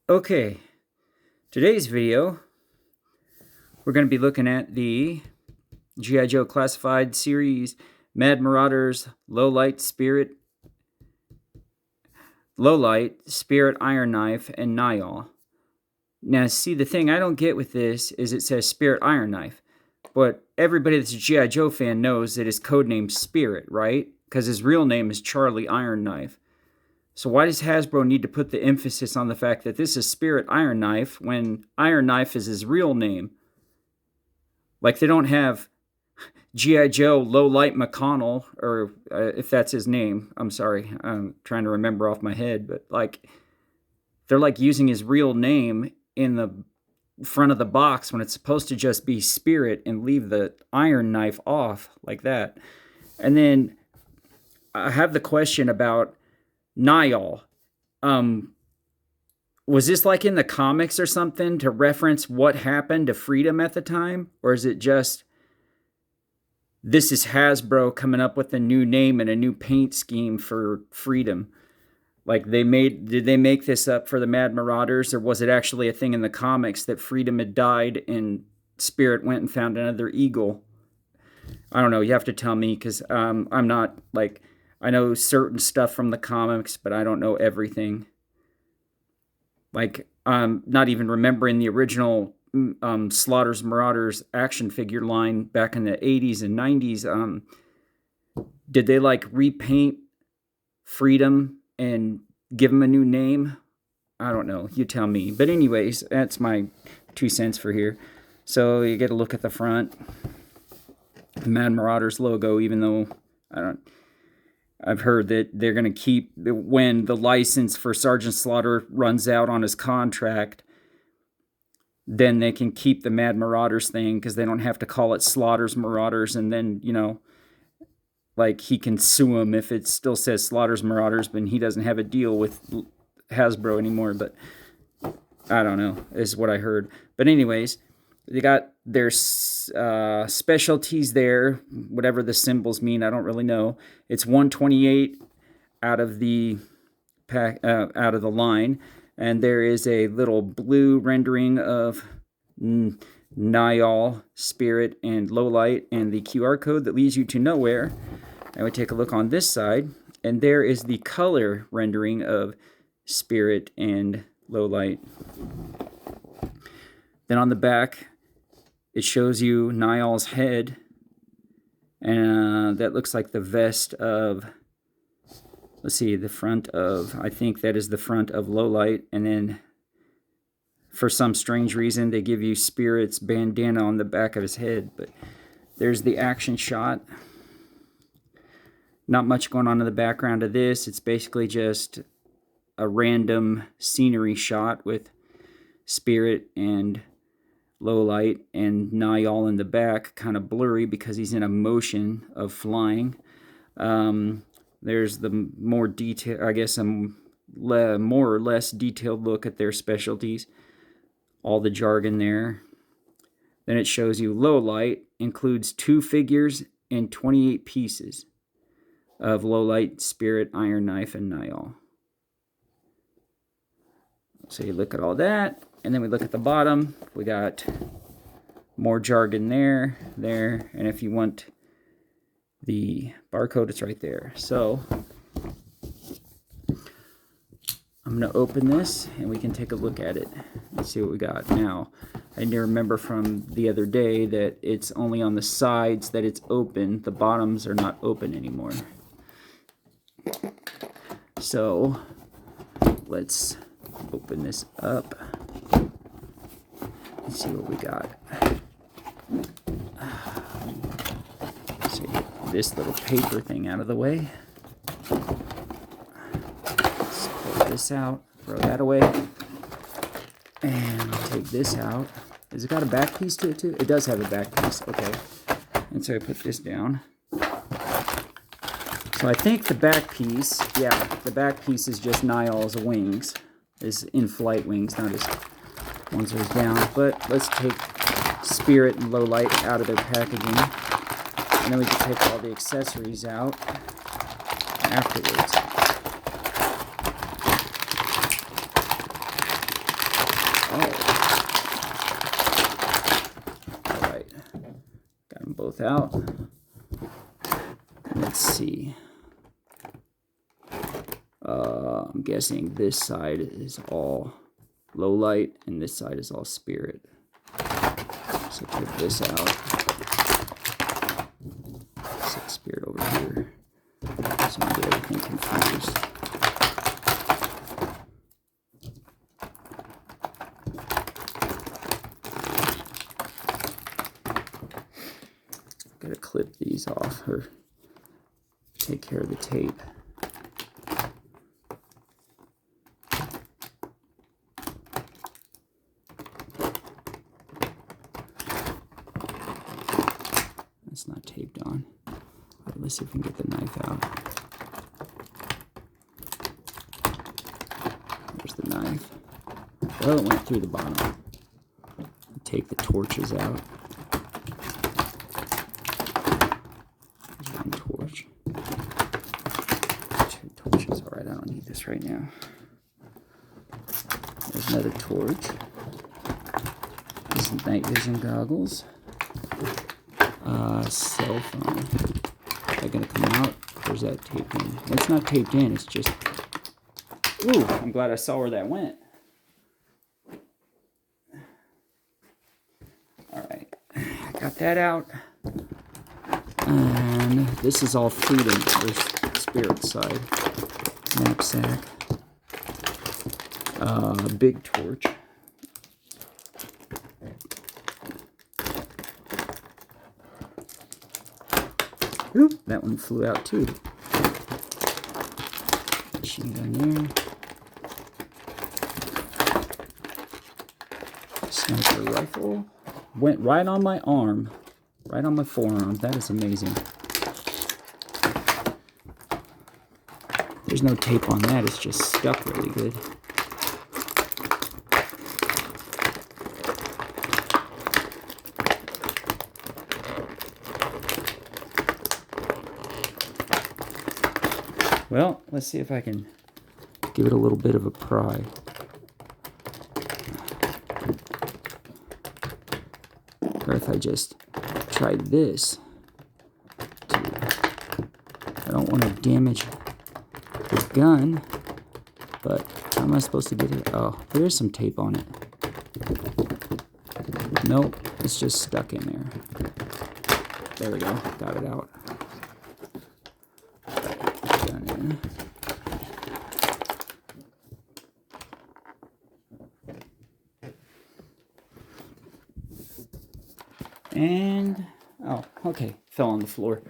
Okay, today's video, we're going to be looking at the G.I. Joe Classified Series Marauders Lowlight, Spirit Iron Knife, and Nyal. Now, see, the thing I don't get with this is it says Spirit Iron Knife, but everybody that's a G.I. Joe fan knows that his codename's Spirit, right? Because his real name is Charlie Iron Knife. So why does Hasbro need to put the emphasis on the fact that this is Spirit Iron Knife when Iron Knife is his real name? Like, they don't have G.I. Joe Lowlight McConnell, or if that's his name. I'm sorry, I'm trying to remember off my head, but like, they're like using his real name in the front of the box when it's supposed to just be Spirit and leave the Iron Knife off like that. And then I have the question about Niall. Was this like in the comics or something to reference what happened to Freedom at the time? Or is it just, this is Hasbro coming up with a new name and a new paint scheme for Freedom? Like, did they make this up for the Mad Marauders, or was it actually a thing in the comics that Freedom had died and Spirit went and found another eagle? I don't know. You have to tell me, because I'm not, like, I know certain stuff from the comics, but I don't know everything. Like, not even remembering the original Slaughter's Marauders action figure line back in the 80s and 90s. Did they, like, repaint Freedom and give him a new name? I don't know. You tell me. But anyways, that's my 2 cents for here. So you get a look at the front. The Mad Marauders logo, even though I've heard that they're going to keep, when the license for Sergeant Slaughter runs out on his contract, then they can keep the Mad Marauders thing, because they don't have to call it Slaughter's Marauders, and then, you know, like, he can sue him if it still says Slaughter's Marauders, but he doesn't have a deal with Hasbro anymore. But I don't know, is what I heard. But anyways, they got their specialties there, whatever the symbols mean, I don't really know. It's 128 out of the out of the line, and there is a little blue rendering of Niall, Spirit, and Lowlight, and the QR code that leads you to nowhere. And we take a look on this side, and there is the color rendering of Spirit and Lowlight. Then on the back, it shows you Niall's head, and that looks like the vest of, let's see, the front of, I think that is the front of Lowlight, and then for some strange reason they give you Spirit's bandana on the back of his head. But there's the action shot. Not much going on in the background of this. It's basically just a random scenery shot with Spirit and Lowlight and Niall in the back, kind of blurry because he's in a motion of flying. There's the more detail, I guess, a more or less detailed look at their specialties. All the jargon there. Then it shows you Lowlight includes 2 figures and 28 pieces of Lowlight, Spirit, Iron Knife, and Niall. So you look at all that, and then we look at the bottom. We got more jargon there, and if you want the barcode, it's right there. So I'm going to open this, and we can take a look at it and see what we got. Now, I need to remember from the other day that it's only on the sides that it's open. The bottoms are not open anymore. So let's open this up and see what we got. So get this little paper thing out of the way. Let's pull this out, throw that away, and take this out. Has it got a back piece to it too? It does have a back piece, okay. And so I put this down. So I think the back piece, yeah, the back piece is just Niall's wings. His in-flight wings, not his ones that are down. But let's take Spirit and Lowlight out of their packaging. And then we can take all the accessories out afterwards. out. Let's see. I'm guessing this side is all low light and this side is all spirit. So take this out. Set spirit over here. So I get everything confused. Gotta clip these off or take care of the tape. That's not taped on. Right, let's see if we can get the knife out. There's the knife. Well, it went through the bottom. Take the torches out. There's one torch. Two torches. Alright, I don't need this right now. There's another torch. These night vision goggles. Cell phone. Is that gonna come out? Or is that taped in? It's not taped in, it's just... Ooh, I'm glad I saw where that went. Alright, I got that out. And this is all freedom, there's spirit side. Knapsack. Big torch. Oop, that one flew out too. Machine gun there. Sniper rifle. Went right on my arm. Right on my forearm. That is amazing. There's no tape on that. It's just stuck really good. Well, let's see if I can give it a little bit of a pry. Or if I just try this. I don't want to damage the gun, but how am I supposed to get it? Oh, there's some tape on it. Nope, it's just stuck in there. There we go, got it out. And, oh, okay, fell on the floor.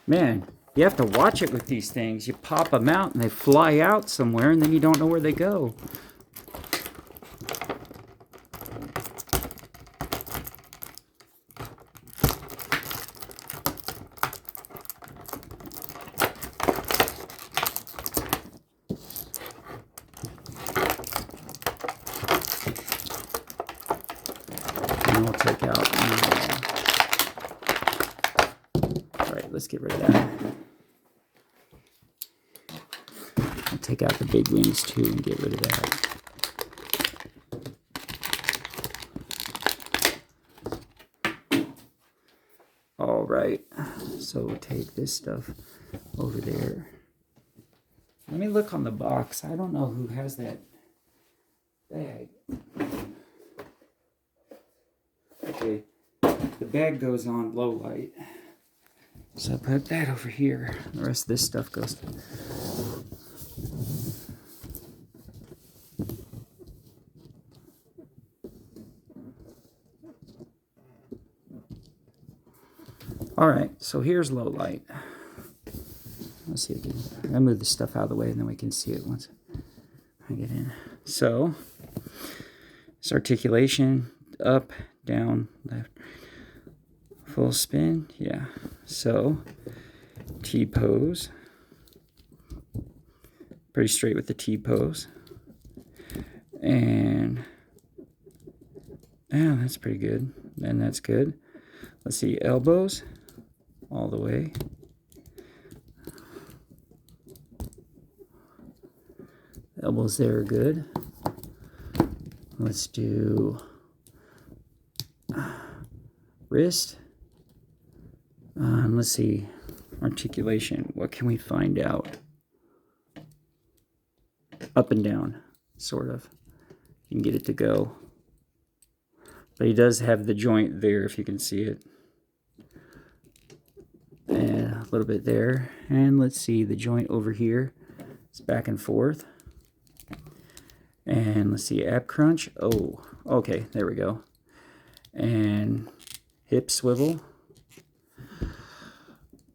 Man, you have to watch it with these things. You pop them out and they fly out somewhere and then you don't know where they go. And we'll take out... Let's get rid of that. I'll take out the big wings too and get rid of that. All right, so we'll take this stuff over there. Let me look on the box. I don't know who has that bag. Okay, the bag goes on low light. So I put that over here. The rest of this stuff goes. All right, so here's low light. Let's see if I move the stuff out of the way and then we can see it once I get in. So it's articulation, up, down, left. Full spin, yeah. So, T-pose. Pretty straight with the T-pose. And, yeah, that's pretty good. And that's good. Let's see, elbows all the way. Elbows there are good. Let's do wrist. Let's see. Articulation. What can we find out? Up and down, sort of. You can get it to go. But he does have the joint there, if you can see it. And a little bit there. And let's see, the joint over here. It's back and forth. And let's see, ab crunch. Oh, okay, there we go. And hip swivel.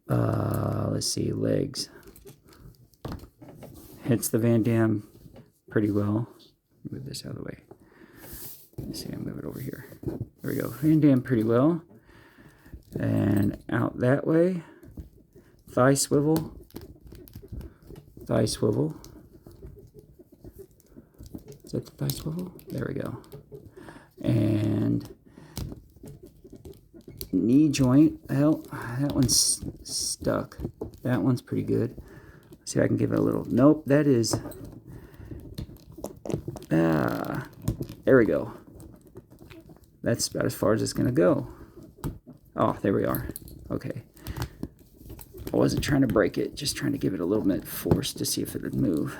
Let's see, legs. Hits the Van Damme pretty well. Move this out of the way. Let's see, I'll move it over here. There we go. Van Damme pretty well. And out that way. Thigh swivel. Thigh swivel. Is that the thigh swivel? There we go. And knee joint. Hell, that one's stuck. That one's pretty good. Let's see if I can give it a little. Nope, that is. There we go. That's about as far as it's going to go. Oh, there we are. Okay. I wasn't trying to break it, just trying to give it a little bit of force to see if it would move.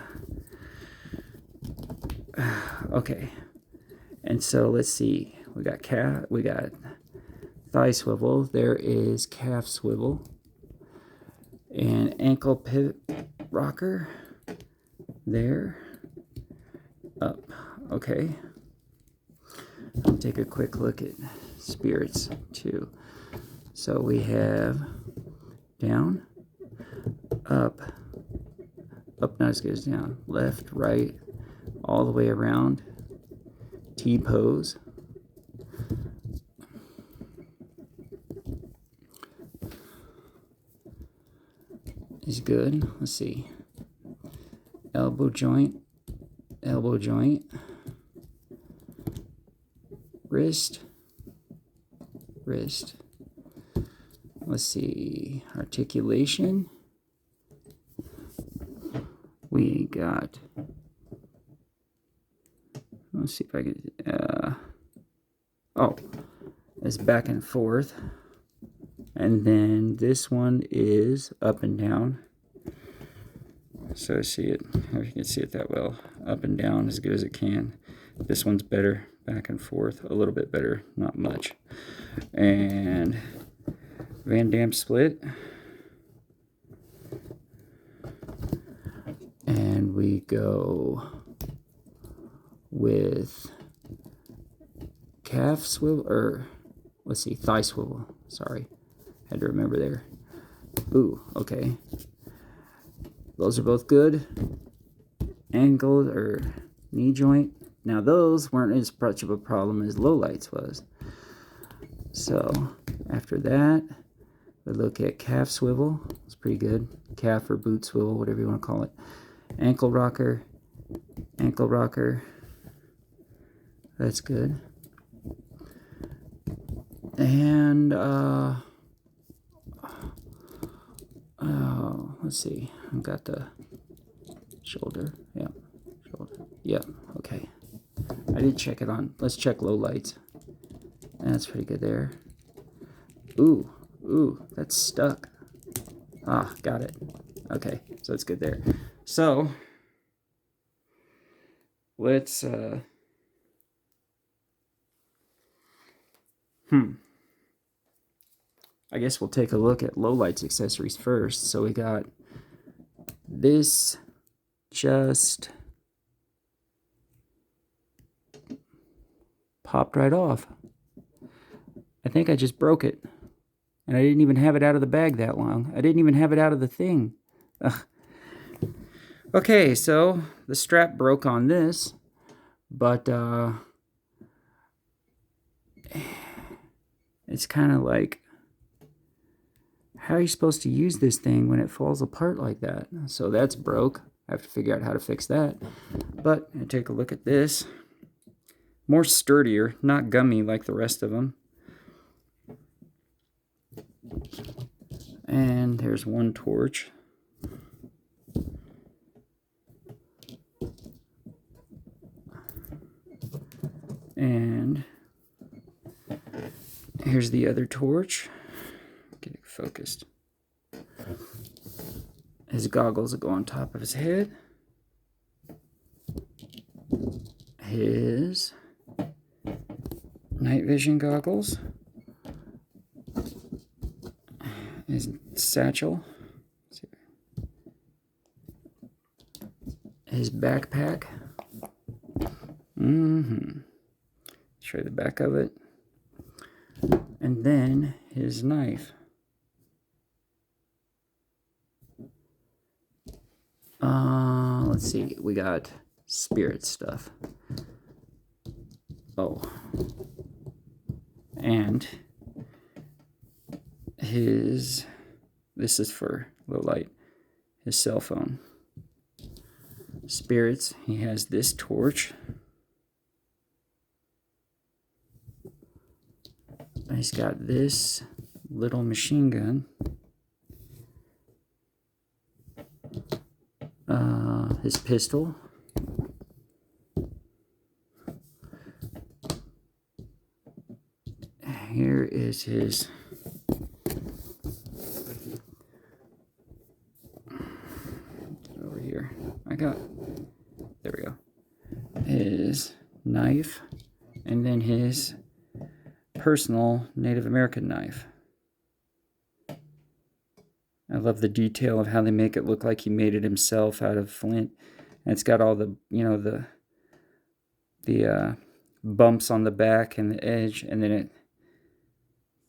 Okay. And so let's see. We got thigh swivel. There is calf swivel. And ankle pivot rocker. There. Up. Okay. I'll take a quick look at spirits too. So we have down, up, not as good as down, left, right, all the way around, T-pose. Is good. Let's see. Elbow joint, wrist. Let's see, articulation. We got, let's see if I can, it's back and forth. And then this one is up and down. So see it, if you can see it that well, up and down as good as it can. This one's better, back and forth, a little bit better, not much. And Van Damme split. And we go with calf swivel, or let's see, thigh swivel. Sorry, had to remember there. Ooh, okay. Those are both good. Angled or knee joint. Now those weren't as much of a problem as lowlights was. So after that, we look at calf swivel. It's pretty good. Calf or boot swivel, whatever you want to call it. Ankle rocker. That's good. And let's see. I've got the shoulder. Yeah, shoulder. Yeah. Okay. I did check it on. Let's check low lights. That's pretty good there. Ooh, that's stuck. Ah, got it. Okay, so it's good there. So let's I guess we'll take a look at lowlights accessories first. So we got this just popped right off. I think I just broke it. And I didn't even have it out of the bag that long. I didn't even have it out of the thing. Ugh. Okay, so the strap broke on this, but it's kind of like, how are you supposed to use this thing when it falls apart like that? So that's broke. I have to figure out how to fix that. But take a look at this. More sturdier, not gummy like the rest of them. And there's one torch. And here's the other torch. Get it focused. His goggles will go on top of his head. His night vision goggles. His satchel. His backpack. Show you the back of it. And then his knife. Let's see. We got spirit stuff. Oh. And his, this is for low light, his cell phone. Spirits, he has this torch. He's got this little machine gun. His pistol. Here is his over here. There we go. His knife, and then his personal Native American knife. I love the detail of how they make it look like he made it himself out of flint. And it's got all the, you know, the bumps on the back and the edge, and then it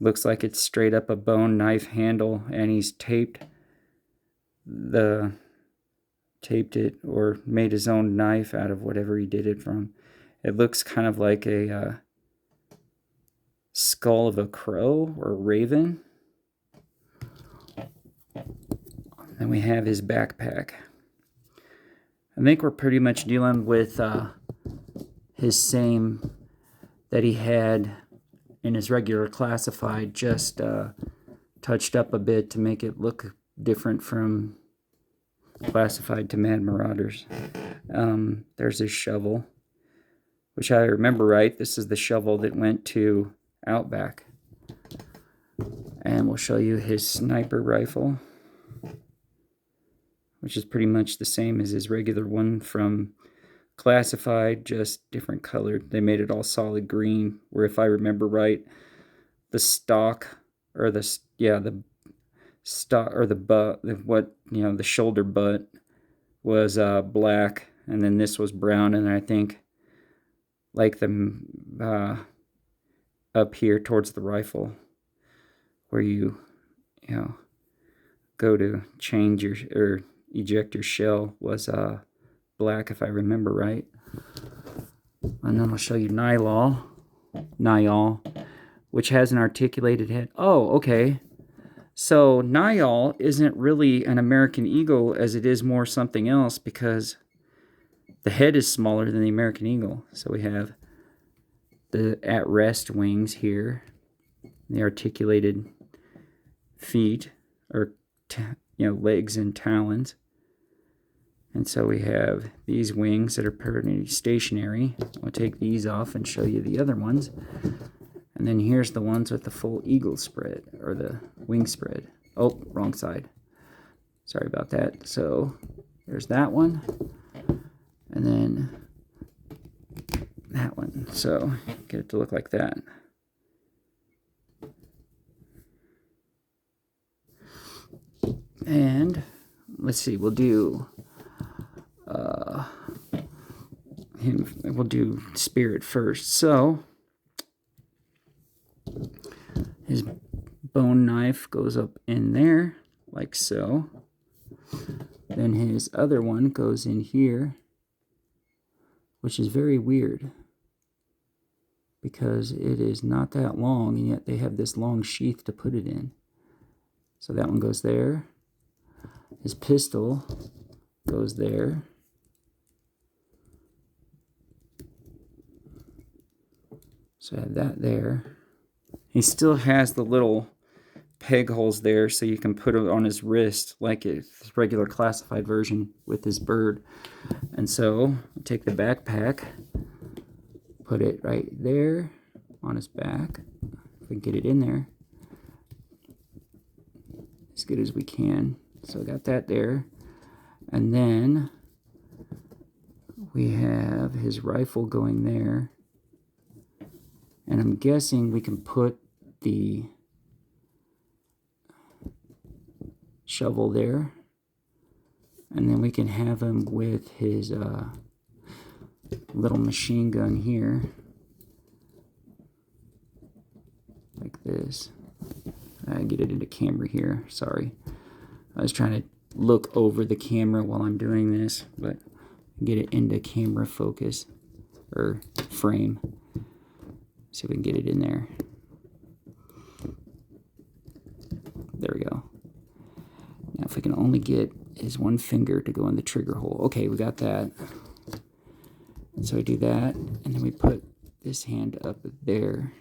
looks like it's straight up a bone knife handle, and he's taped it or made his own knife out of whatever he did it from. It looks kind of like a skull of a crow or a raven. Then we have his backpack. I think we're pretty much dealing with his same that he had in his regular classified, just touched up a bit to make it look different from classified to Mad Marauders. There's his shovel, which I remember right. This is the shovel that went to Outback. And we'll show you his sniper rifle, which is pretty much the same as his regular one from classified, just different colored. They made it all solid green, where if I remember right, the stock or the stock or the butt, what, you know, the shoulder butt was black, and then this was brown, and I think like the up here towards the rifle where you know go to change your or eject your shell was black, if I remember right. And then I'll show you Nyal, which has an articulated head. Oh, okay. So Nyal isn't really an American eagle as it is more something else, because the head is smaller than the American eagle. So we have the at-rest wings here, the articulated feet, or legs and talons. And so we have these wings that are pretty stationary. I'll take these off and show you the other ones. And then here's the ones with the full eagle spread, or the wing spread. Oh, wrong side. Sorry about that. So there's that one. And then that one. So get it to look like that. And let's see, we'll do we'll do spirit first. So his bone knife goes up in there like so. Then his other one goes in here, which is very weird because it is not that long, and yet they have this long sheath to put it in. So that one goes there. His pistol goes there. So I have that there. He still has the little peg holes there, so you can put it on his wrist like his regular classified version with his bird. And so take the backpack, put it right there on his back. If we can get it in there. as good as we can. So I got that there. And then we have his rifle going there. And I'm guessing we can put the shovel there. And then we can have him with his little machine gun here. Like this. I get it into camera here. Sorry. I was trying to look over the camera while I'm doing this, but get it into camera focus or frame. See if we can get it in there. There we go. Now if we can only get his one finger to go in the trigger hole. Okay, we got that. And so we do that, and then we put this hand up there.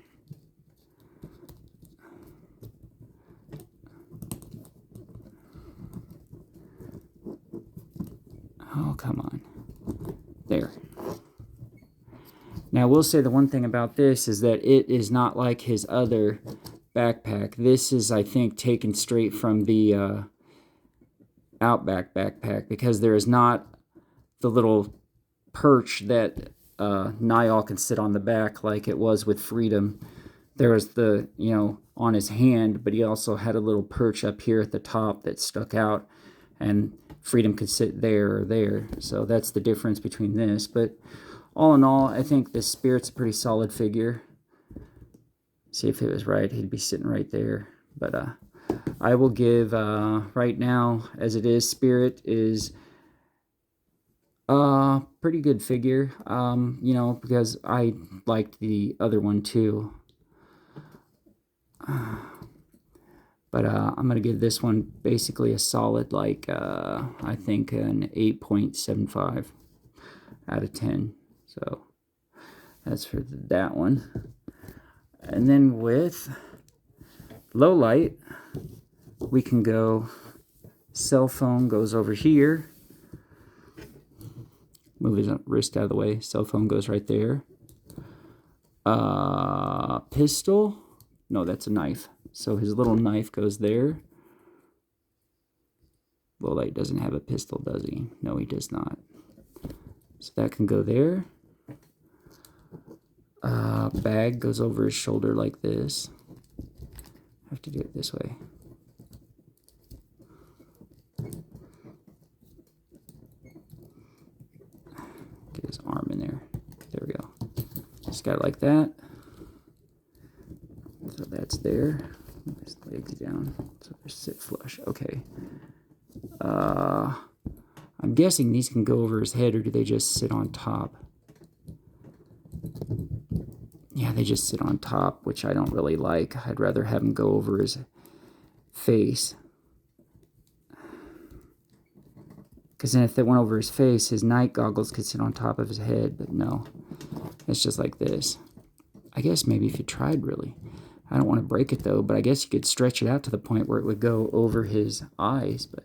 Oh, come on. There. Now, I will say the one thing about this is that it is not like his other backpack. This is, I think, taken straight from the Outback backpack, because there is not the little perch that Niall can sit on the back like it was with Freedom. There was the, you know, on his hand, but he also had a little perch up here at the top that stuck out, and Freedom could sit there or there. So that's the difference between this. But all in all, I think the Spirit's a pretty solid figure. See, if it was right, he'd be sitting right there. But I will give, right now, as it is, Spirit is a pretty good figure, you know, because I liked the other one too. But I'm going to give this one basically a solid, like, I think an 8.75 out of 10. So that's for that one. And then with low light, we can go, cell phone goes over here. Move his wrist out of the way. Cell phone goes right there. Pistol. No, that's a knife. So his little knife goes there. Low light doesn't have a pistol, does he? No, he does not. So that can go there. Bag goes over his shoulder like this. I have to do it this way. Get his arm in there. There we go. Just got it like that. So that's there. Move his legs down. So they sit flush. Okay. I'm guessing these can go over his head, or do they just sit on top? Yeah, they just sit on top, which I don't really like. I'd rather have them go over his face. Because then if they went over his face, his night goggles could sit on top of his head. But no, it's just like this. I guess maybe if you tried, really. I don't want to break it, though, but I guess you could stretch it out to the point where it would go over his eyes. But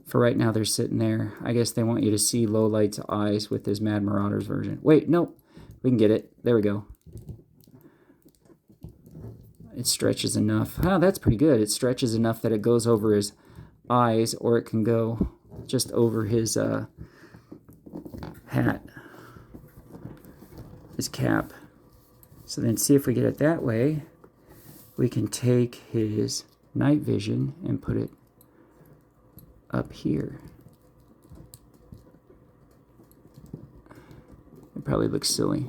for right now, they're sitting there. I guess they want you to see Lowlight's eyes with his Mad Marauders version. Wait, nope. We can get it. There we go. It stretches enough. Oh, that's pretty good. It stretches enough that it goes over his eyes, or it can go just over his hat, his cap. So then see if we get it that way. We can take his night vision and put it up here. It probably looks silly,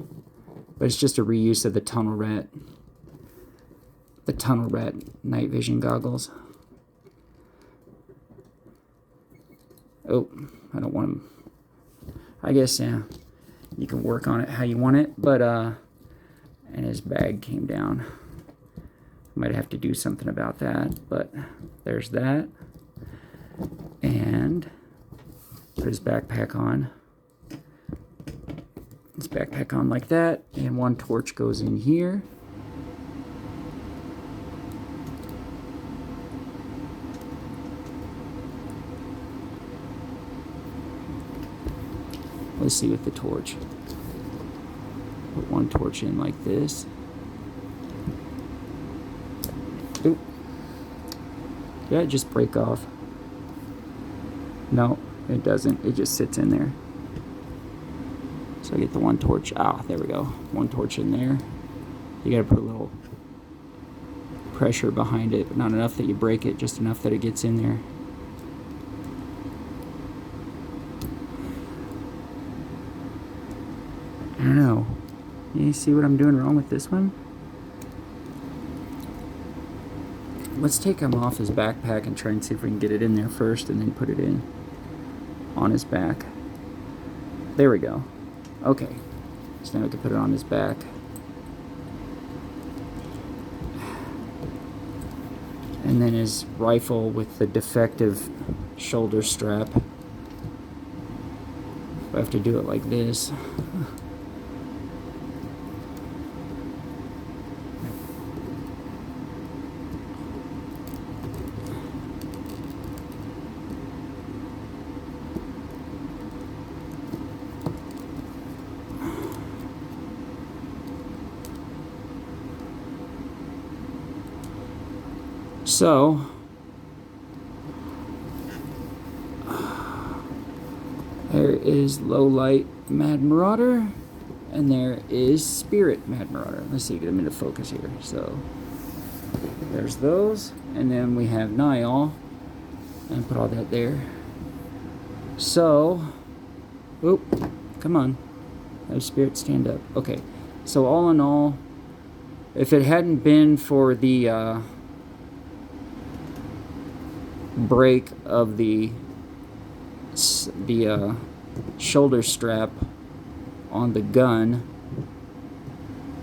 but it's just a reuse of the tunnel rat night vision goggles. Oh, I don't want them. I guess, yeah, you can work on it how you want it, but and his bag came down. Might have to do something about that, but there's that. And put his backpack on. His backpack on like that, and one torch goes in here. Let's see with the torch. Put one torch in like this. Oop. Did that just break off? No, it doesn't. It just sits in there. So I get the one torch. Ah, there we go. One torch in there. You gotta put a little pressure behind it, but not enough that you break it, just enough that it gets in there. I don't know. You see what I'm doing wrong with this one? Let's take him off his backpack and try and see if we can get it in there first and then put it in on his back. There we go. Okay. So now we can put it on his back. And then his rifle with the defective shoulder strap. I have to do it like this. So, there is Low Light Mad Marauder, and there is Spirit Mad Marauder. Let's see, get them into focus here. So, there's those, and then we have Niall, and put all that there. So, oop, come on, have Spirit stand up. Okay, so all in all, if it hadn't been for the break of the shoulder strap on the gun,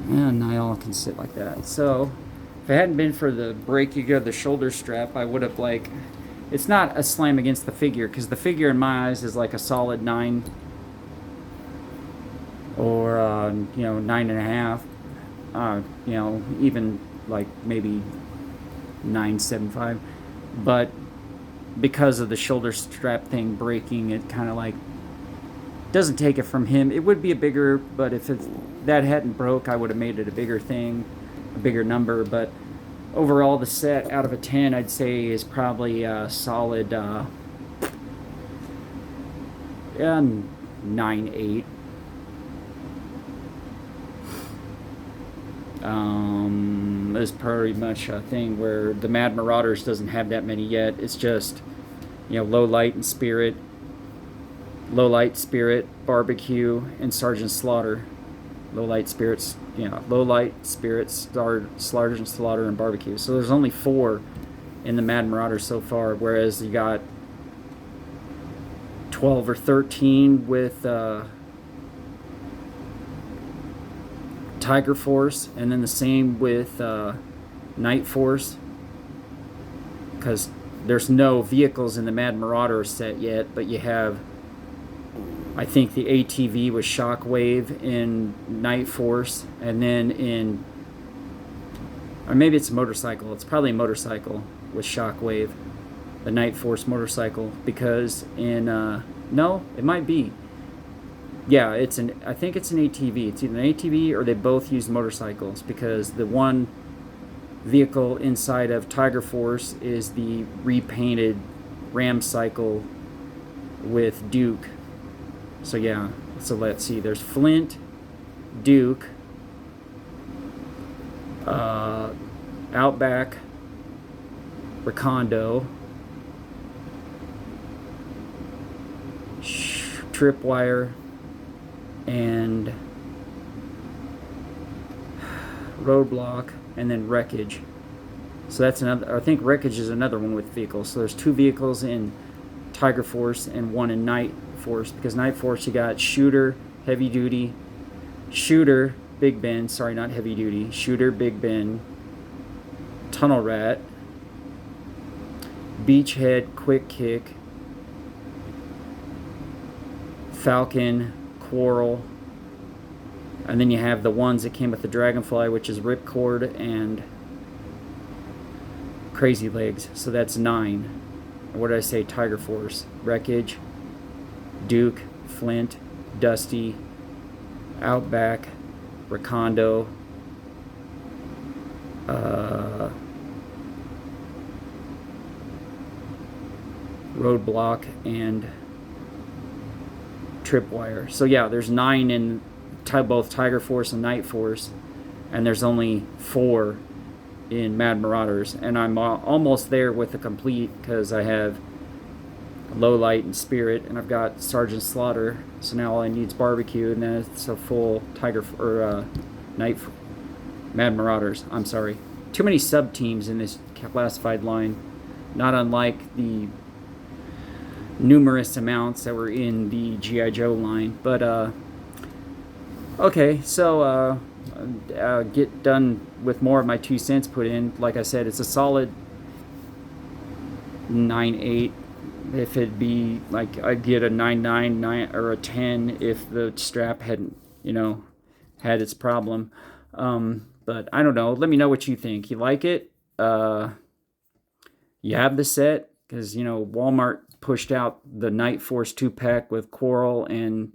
and Niall can sit like that. So if it hadn't been for the breaking of the shoulder strap, I would have, like, it's not a slam against the figure, because the figure in my eyes is like a solid 9 or 9.5, even like maybe 9.75, but because of the shoulder strap thing breaking, it kind of like doesn't take it from him. It would be a bigger, but if that hadn't broke, I would have made it a bigger thing, a bigger number. But overall, the set out of a 10, I'd say, is probably a solid 9.8. Is pretty much a thing where the Mad Marauders doesn't have that many yet. It's just, Low Light and Spirit, Low Light, Spirit, Barbecue, and Sergeant Slaughter. Low Light, Spirits, Low Light, Spirits, Sergeant Slaughter, and Barbecue. So there's only 4 in the Mad Marauders so far, whereas you got 12 or 13 with Tiger Force, and then the same with Night Force, because there's no vehicles in the Mad Marauder set yet, but you have, I think, the ATV with Shockwave in Night Force, and then or maybe it's a motorcycle. It's probably a motorcycle with Shockwave, the Night Force motorcycle, because no, it might be. Yeah, I think it's an ATV. It's either an ATV or they both use motorcycles, because the one vehicle inside of Tiger Force is the repainted Ram Cycle with Duke. So yeah, so let's see. There's Flint, Duke, Outback, Recondo, Tripwire, and Roadblock, and then Wreckage. So that's another. I think Wreckage is another one with vehicles. So there's 2 vehicles in Tiger Force and 1 in Night Force, because Night Force, you got Shooter, Heavy Duty, Shooter, Big Ben, sorry, not Heavy Duty, Shooter, Big Ben, Tunnel Rat, Beachhead, Quick Kick, Falcon, Quarrel, and then you have the ones that came with the Dragonfly, which is Ripcord and Crazy Legs. So that's 9. What did I say? Tiger Force, Wreckage, Duke, Flint, Dusty, Outback, Recondo, roadblock, and tripwire. So yeah, there's 9 in both Tiger Force and Night Force, and there's only 4 in Mad Marauders, and I'm almost there with the complete because I have Low Light and Spirit, and I've got Sergeant Slaughter. So now all I need is Barbecue, and then it's a full Mad Marauders. I'm sorry, too many sub teams in this classified line, not unlike the numerous amounts that were in the G.I. Joe line. But okay, so get done with more of my 2 cents put in. Like I said, it's a solid 9.8. If it'd be like, I'd get a 9.9 or a 10 if the strap hadn't, had its problem. But I don't know. Let me know what you think. You like it? You have the set? Because, Walmart pushed out the Night Force 2-pack with Coral and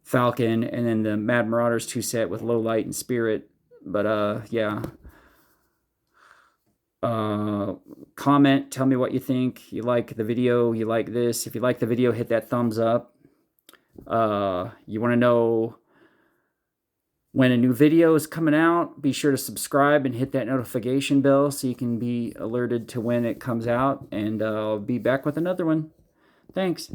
Falcon, and then the Mad Marauders 2 set with Low Light and Spirit. But yeah. Comment, tell me what you think. You like the video, you like this. If you like the video, hit that thumbs up. You want to know when a new video is coming out, be sure to subscribe and hit that notification bell so you can be alerted to when it comes out. And I'll be back with another one. Thanks.